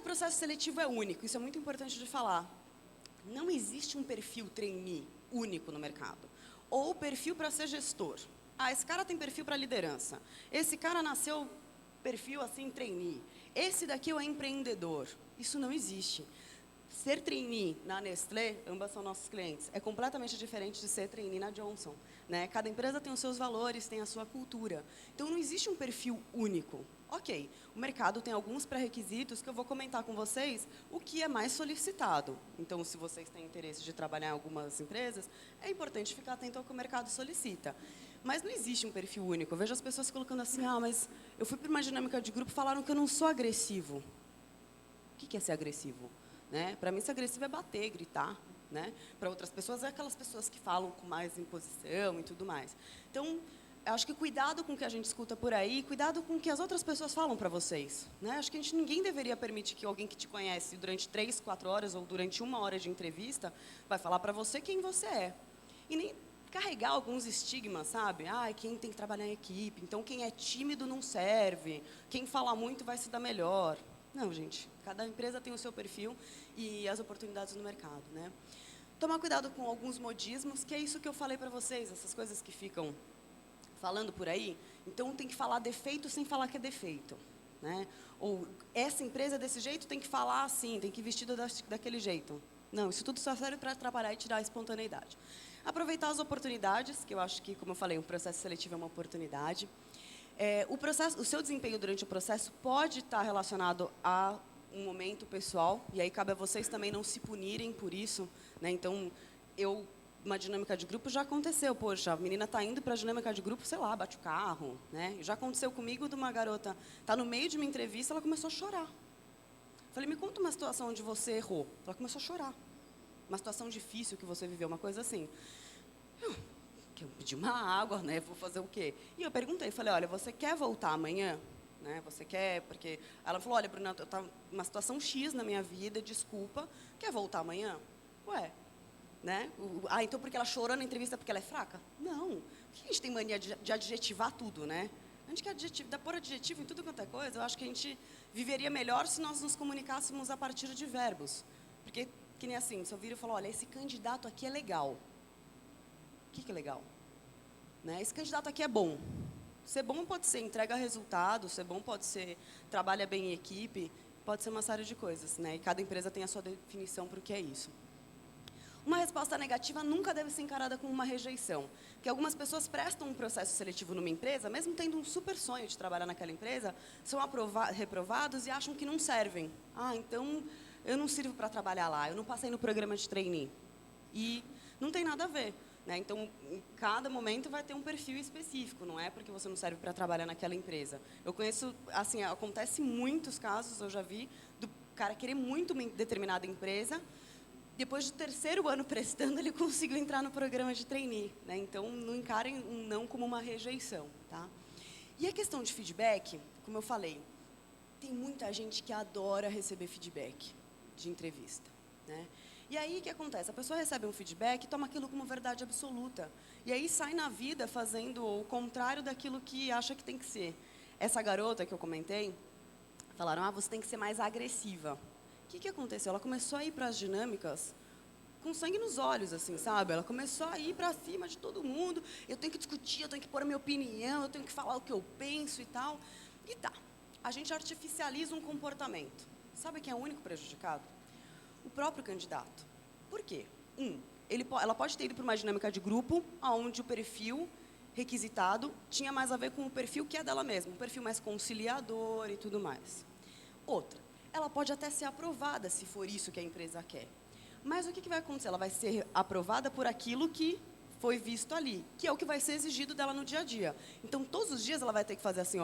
processo seletivo é único, isso é muito importante de falar. Não existe um perfil trainee único no mercado. Ou perfil para ser gestor. Ah, esse cara tem perfil para liderança. Esse cara nasceu perfil assim, trainee. Esse daqui é o empreendedor. Isso não existe. Ser trainee na Nestlé, ambas são nossos clientes, é completamente diferente de ser trainee na Johnson. Né? Cada empresa tem os seus valores, tem a sua cultura. Então, não existe um perfil único. Ok, o mercado tem alguns pré-requisitos que eu vou comentar com vocês o que é mais solicitado. Então, se vocês têm interesse de trabalhar em algumas empresas, é importante ficar atento ao que o mercado solicita. Mas não existe um perfil único. Eu vejo as pessoas colocando assim, ah, mas eu fui para uma dinâmica de grupo e falaram que eu não sou agressivo. O que é ser agressivo? Né? Para mim, ser agressivo é bater, gritar. Né? Para outras pessoas, é aquelas pessoas que falam com mais imposição e tudo mais. Então, eu acho que cuidado com o que a gente escuta por aí, cuidado com o que as outras pessoas falam para vocês. Né? Acho que ninguém deveria permitir que alguém que te conhece durante 3, 4 horas ou durante 1 hora de entrevista vai falar para você quem você é. E nem carregar alguns estigmas, sabe? Ah, quem tem que trabalhar em equipe, então quem é tímido não serve, quem fala muito vai se dar melhor. Não, gente, cada empresa tem o seu perfil e as oportunidades no mercado, né? Tomar cuidado com alguns modismos, que é isso que eu falei para vocês, essas coisas que ficam falando por aí. Então, tem que falar defeito sem falar que é defeito. Né? Ou, essa empresa é desse jeito, tem que falar assim, tem que ir vestido daquele jeito. Não, isso tudo só serve para atrapalhar e tirar a espontaneidade. Aproveitar as oportunidades, que eu acho que, como eu falei, um processo seletivo é uma oportunidade. O seu desempenho durante o processo pode estar relacionado a um momento pessoal, e aí cabe a vocês também não se punirem por isso. Né? Então, uma dinâmica de grupo já aconteceu. Poxa, a menina está indo para a dinâmica de grupo, sei lá, bate o carro. Né? Já aconteceu comigo de uma garota, está no meio de uma entrevista, ela começou a chorar. Falei, me conta uma situação onde você errou. Ela começou a chorar. Uma situação difícil que você viveu, uma coisa assim. Eu pedi uma água, né? Vou fazer o quê? E eu perguntei, falei, olha, você quer voltar amanhã? Né? Você quer? Porque ela falou, olha, Bruna, eu estava numa situação X na minha vida, desculpa, quer voltar amanhã? Ué, né? Então porque ela chorou na entrevista porque ela é fraca? Não. Por que a gente tem mania de adjetivar tudo, né? A gente quer pôr adjetivo em tudo quanto é coisa. Eu acho que a gente viveria melhor se nós nos comunicássemos a partir de verbos. Porque, que nem assim, se eu vir e falar, olha, esse candidato aqui é legal. O que é legal? Né? Esse candidato aqui é bom. Ser bom pode ser entrega resultado, ser bom pode ser trabalha bem em equipe, pode ser uma série de coisas. Né? E cada empresa tem a sua definição para o que é isso. Uma resposta negativa nunca deve ser encarada como uma rejeição. Porque algumas pessoas prestam um processo seletivo numa empresa, mesmo tendo um super sonho de trabalhar naquela empresa, são reprovados e acham que não servem. Ah, então eu não sirvo para trabalhar lá, eu não passei no programa de trainee. E não tem nada a ver. Né? Então, em cada momento vai ter um perfil específico, não é porque você não serve para trabalhar naquela empresa. Eu conheço, assim, acontece muitos casos, eu já vi, do cara querer muito uma determinada empresa, depois do 3º ano prestando, ele conseguiu entrar no programa de trainee. Né? Então, não encarem um não como uma rejeição. Tá? E a questão de feedback, como eu falei, tem muita gente que adora receber feedback de entrevista. Né? E aí, o que acontece? A pessoa recebe um feedback e toma aquilo como verdade absoluta. E aí sai na vida fazendo o contrário daquilo que acha que tem que ser. Essa garota que eu comentei, falaram, você tem que ser mais agressiva. O que aconteceu? Ela começou a ir para as dinâmicas com sangue nos olhos, assim, sabe? Ela começou a ir para cima de todo mundo. Eu tenho que discutir, eu tenho que pôr a minha opinião, eu tenho que falar o que eu penso e tal. E tá, a gente artificializa um comportamento. Sabe quem é o único prejudicado? O próprio candidato. Por quê? Ela pode ter ido para uma dinâmica de grupo, onde o perfil requisitado tinha mais a ver com o perfil que é dela mesma, um perfil mais conciliador e tudo mais. Outra, ela pode até ser aprovada, se for isso que a empresa quer. Mas o que vai acontecer? Ela vai ser aprovada por aquilo que foi visto ali, que é o que vai ser exigido dela no dia a dia. Então, todos os dias ela vai ter que fazer assim,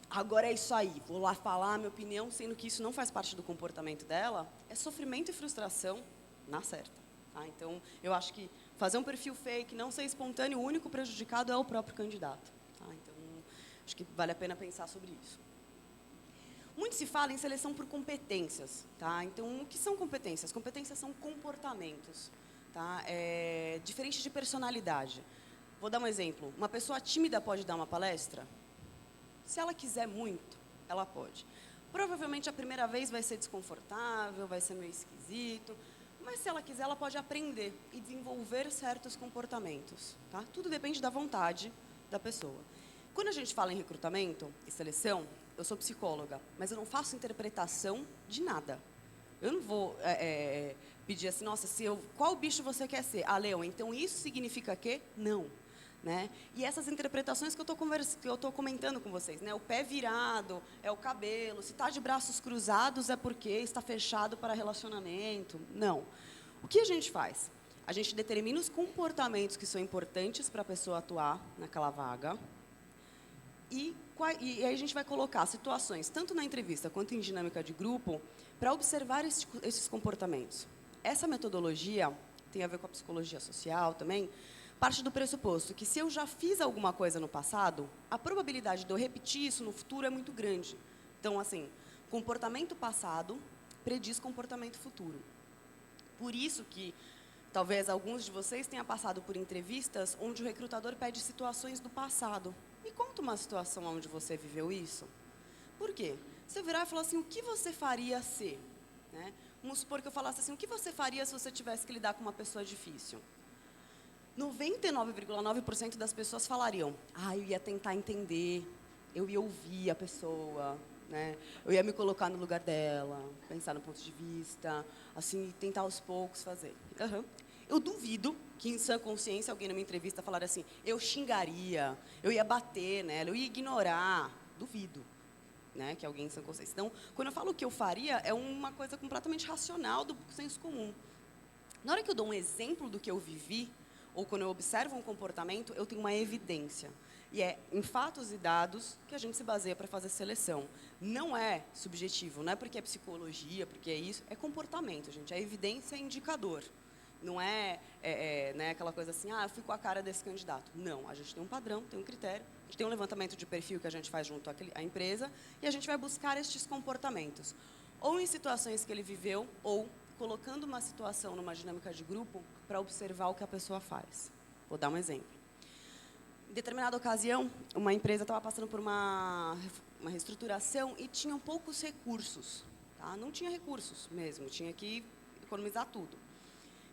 agora é isso aí, vou lá falar a minha opinião, sendo que isso não faz parte do comportamento dela, é sofrimento e frustração na certa. Tá? Então, eu acho que fazer um perfil fake, não ser espontâneo, o único prejudicado é o próprio candidato. Tá? Então, acho que vale a pena pensar sobre isso. Muito se fala em seleção por competências. Tá? Então, o que são competências? Competências são comportamentos. Tá? Diferente de personalidade. Vou dar um exemplo. Uma pessoa tímida pode dar uma palestra? Se ela quiser muito, ela pode. Provavelmente a primeira vez vai ser desconfortável, vai ser meio esquisito, mas se ela quiser, ela pode aprender e desenvolver certos comportamentos. Tá? Tudo depende da vontade da pessoa. Quando a gente fala em recrutamento e seleção, eu sou psicóloga, mas eu não faço interpretação de nada. Eu não vou pedir assim, nossa, qual bicho você quer ser? Ah, leão, então isso significa que? Não. Né? E essas interpretações que eu estou comentando com vocês, né? O pé virado é o cabelo, se está de braços cruzados é porque está fechado para relacionamento. Não. O que a gente faz? A gente determina os comportamentos que são importantes para a pessoa atuar naquela vaga e aí a gente vai colocar situações, tanto na entrevista quanto em dinâmica de grupo, para observar esses comportamentos. Essa metodologia tem a ver com a psicologia social também, parte do pressuposto que se eu já fiz alguma coisa no passado, a probabilidade de eu repetir isso no futuro é muito grande. Então, assim, comportamento passado prediz comportamento futuro. Por isso que talvez alguns de vocês tenham passado por entrevistas onde o recrutador pede situações do passado. Me conta uma situação onde você viveu isso. Por quê? Você virar e falar assim, o que você faria se? Né? Vamos supor que eu falasse assim, o que você faria se você tivesse que lidar com uma pessoa difícil? 99,9% das pessoas falariam, eu ia tentar entender, eu ia ouvir a pessoa, né? Eu ia me colocar no lugar dela, pensar no ponto de vista, assim, tentar aos poucos fazer. Uhum. Eu duvido que, em sã consciência, alguém numa entrevista falar assim, eu xingaria, eu ia bater nela, eu ia ignorar. Duvido, né, que alguém em sã consciência. Então, quando eu falo o que eu faria, é uma coisa completamente racional do senso comum. Na hora que eu dou um exemplo do que eu vivi, ou quando eu observo um comportamento, eu tenho uma evidência. E é em fatos e dados que a gente se baseia para fazer seleção. Não é subjetivo, não é porque é psicologia, porque é isso, é comportamento, gente. A evidência é indicador. Não é, né, aquela coisa assim, eu fui com a cara desse candidato. Não, a gente tem um padrão, tem um critério, a gente tem um levantamento de perfil que a gente faz junto à empresa e a gente vai buscar estes comportamentos. Ou em situações que ele viveu, ou colocando uma situação numa dinâmica de grupo para observar o que a pessoa faz. Vou dar um exemplo. Em determinada ocasião, uma empresa estava passando por uma reestruturação e tinham poucos recursos. Tá? Não tinha recursos mesmo, tinha que economizar tudo.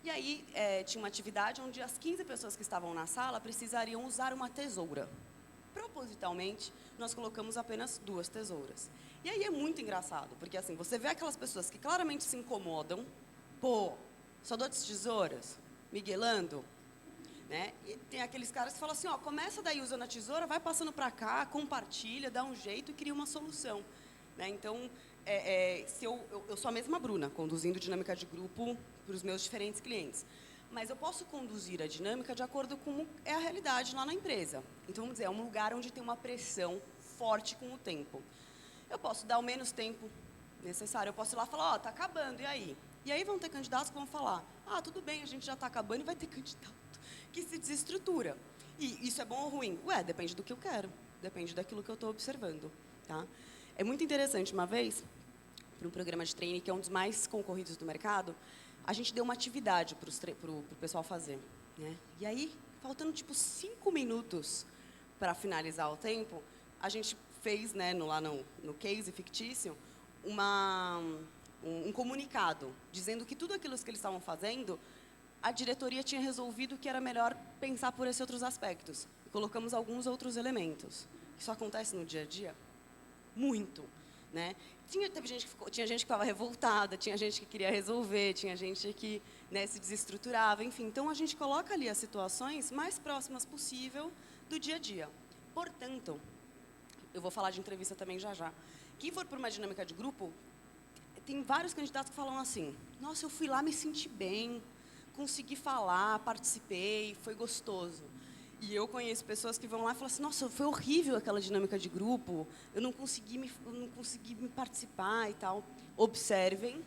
E aí, tinha uma atividade onde as 15 pessoas que estavam na sala precisariam usar uma tesoura. Propositalmente, nós colocamos apenas 2 tesouras. E aí é muito engraçado, porque assim, você vê aquelas pessoas que claramente se incomodam, só 2 tesouras, miguelando, né? E tem aqueles caras que falam assim, começa daí usando a tesoura, vai passando para cá, compartilha, dá um jeito e cria uma solução. Né? Então, se eu sou a mesma Bruna, conduzindo dinâmica de grupo para os meus diferentes clientes. Mas eu posso conduzir a dinâmica de acordo com como é a realidade lá na empresa. Então, vamos dizer, é um lugar onde tem uma pressão forte com o tempo. Eu posso dar o menos tempo necessário. Eu posso ir lá e falar, está acabando, e aí? E aí vão ter candidatos que vão falar, tudo bem, a gente já está acabando, e vai ter candidato que se desestrutura. E isso é bom ou ruim? Depende do que eu quero, depende daquilo que eu estou observando. Tá? É muito interessante, uma vez, para um programa de trainee, que é um dos mais concorridos do mercado, a gente deu uma atividade para o pessoal fazer. Né? E aí, faltando, 5 minutos para finalizar o tempo, a gente fez, né, lá no case fictício, um comunicado, dizendo que tudo aquilo que eles estavam fazendo, a diretoria tinha resolvido que era melhor pensar por esses outros aspectos. E colocamos alguns outros elementos. Isso acontece no dia a dia? Muito. Né? Tinha gente que ficava revoltada, tinha gente que queria resolver, tinha gente que, né, se desestruturava, enfim. Então, a gente coloca ali as situações mais próximas possível do dia a dia. Portanto, eu vou falar de entrevista também já. Quem for por uma dinâmica de grupo, tem vários candidatos que falam assim, nossa, eu fui lá, me senti bem, consegui falar, participei, foi gostoso. E eu conheço pessoas que vão lá e falam assim, nossa, foi horrível aquela dinâmica de grupo, eu não consegui me participar e tal. Observem,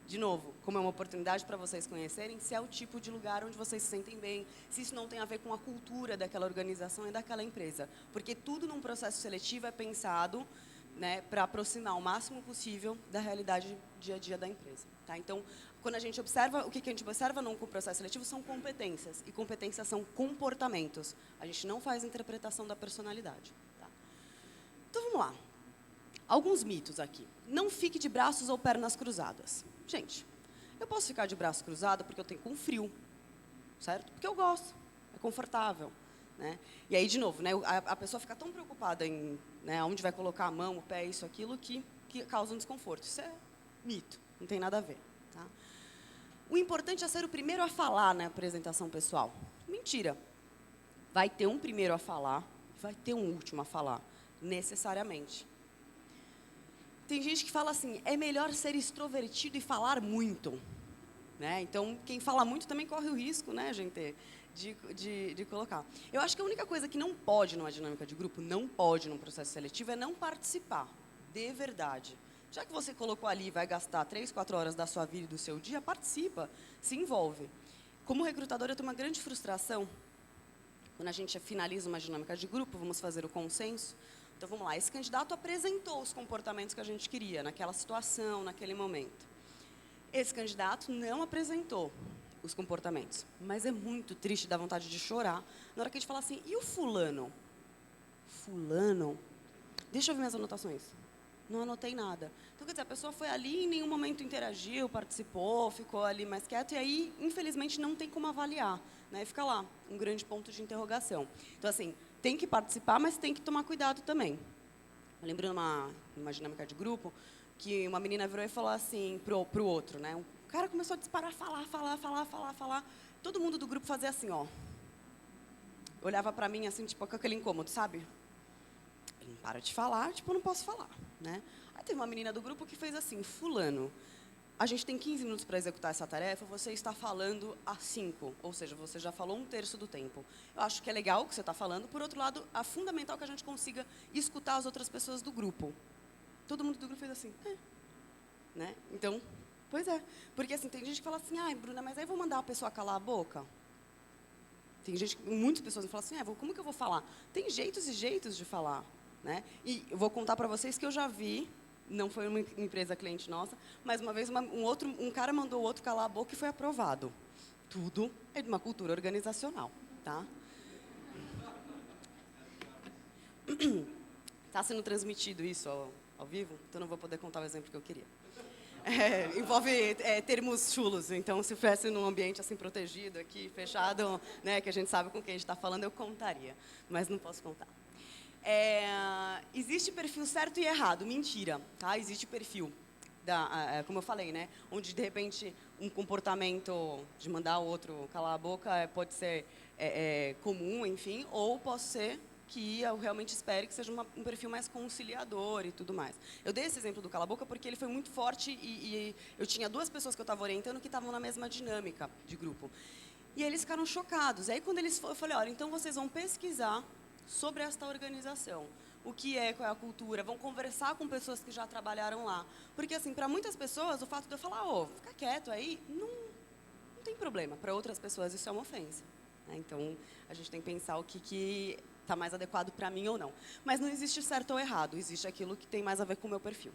de novo, como é uma oportunidade para vocês conhecerem, se é o tipo de lugar onde vocês se sentem bem, se isso não tem a ver com a cultura daquela organização e daquela empresa. Porque tudo num processo seletivo é pensado, né, para aproximar o máximo possível da realidade dia a dia da empresa. Tá? Então, quando a gente observa, o que a gente observa num processo seletivo são competências, e competências são comportamentos. A gente não faz interpretação da personalidade. Tá? Então, vamos lá. alguns mitos aqui. Não fique de braços ou pernas cruzadas. Gente, eu posso ficar de braço cruzado porque eu tenho com frio, certo? Porque eu gosto, é confortável. Né? E aí, de novo, né, a pessoa fica tão preocupada em, né, onde vai colocar a mão, o pé, isso, aquilo, que causa um desconforto. Isso é mito, não tem nada a ver. Tá? O importante é ser o primeiro a falar na apresentação pessoal. Mentira. Vai ter um primeiro a falar, vai ter um último a falar, necessariamente. Tem gente que fala assim, é melhor ser extrovertido e falar muito. Né? Então, quem fala muito também corre o risco, né, gente, de colocar. Eu acho que a única coisa que não pode numa dinâmica de grupo, não pode num processo seletivo, é não participar, de verdade. Já que você colocou ali e vai gastar 3, 4 horas da sua vida e do seu dia, participa, se envolve. Como recrutador, eu tenho uma grande frustração. Quando a gente finaliza uma dinâmica de grupo, vamos fazer o consenso. Então, vamos lá, esse candidato apresentou os comportamentos que a gente queria, naquela situação, naquele momento. Esse candidato não apresentou os comportamentos, mas é muito triste, dá vontade de chorar, na hora que a gente fala assim, e o fulano? Fulano? Deixa eu ver minhas anotações. Não anotei nada. Então, quer dizer, a pessoa foi ali, em nenhum momento interagiu, participou, ficou ali mais quieto, e aí, infelizmente, não tem como avaliar. Né? E fica lá, um grande ponto de interrogação. Então, assim, tem que participar, mas tem que tomar cuidado também. Eu lembro numa dinâmica de grupo, que uma menina virou e falou assim pro outro, né? O cara começou a disparar, falar. Todo mundo do grupo fazia assim, ó. Olhava pra mim assim, tipo, com aquele incômodo, sabe? Ele não para de falar, tipo, eu não posso falar, né? Aí teve uma menina do grupo que fez assim, fulano, a gente tem 15 minutos para executar essa tarefa, você está falando há 5, ou seja, você já falou 1/3 do tempo. Eu acho que é legal o que você está falando, por outro lado, é fundamental que a gente consiga escutar as outras pessoas do grupo. Todo mundo do grupo fez assim, né? Então, pois é. Porque assim, tem gente que fala assim, ai, Bruna, mas aí eu vou mandar a pessoa calar a boca? Tem gente, muitas pessoas falam assim, como que eu vou falar? Tem jeitos e jeitos de falar, né? E eu vou contar para vocês que eu já vi, não foi uma empresa cliente nossa, mas uma vez um cara mandou o outro calar a boca e foi aprovado. Tudo é de uma cultura organizacional, tá? Está sendo transmitido isso ao vivo, então não vou poder contar o exemplo que eu queria. Envolve termos chulos, então se fosse num ambiente assim protegido, aqui, fechado, né, que a gente sabe com quem a gente está falando, eu contaria, mas não posso contar. Existe perfil certo e errado, mentira, tá? Existe perfil, como eu falei, né, onde de repente um comportamento de mandar o outro calar a boca pode ser comum, enfim, ou pode ser que eu realmente espere que seja um perfil mais conciliador e tudo mais. Eu dei esse exemplo do cala-boca porque ele foi muito forte e eu tinha 2 pessoas que eu estava orientando que estavam na mesma dinâmica de grupo. E eles ficaram chocados. Aí, quando eu falei, olha, então vocês vão pesquisar sobre esta organização. O que é, qual é a cultura, vão conversar com pessoas que já trabalharam lá. Porque, assim, para muitas pessoas, o fato de eu falar, fica quieto aí, não tem problema. Para outras pessoas, isso é uma ofensa. Né? Então, a gente tem que pensar o que está mais adequado para mim ou não. Mas não existe certo ou errado, existe aquilo que tem mais a ver com o meu perfil.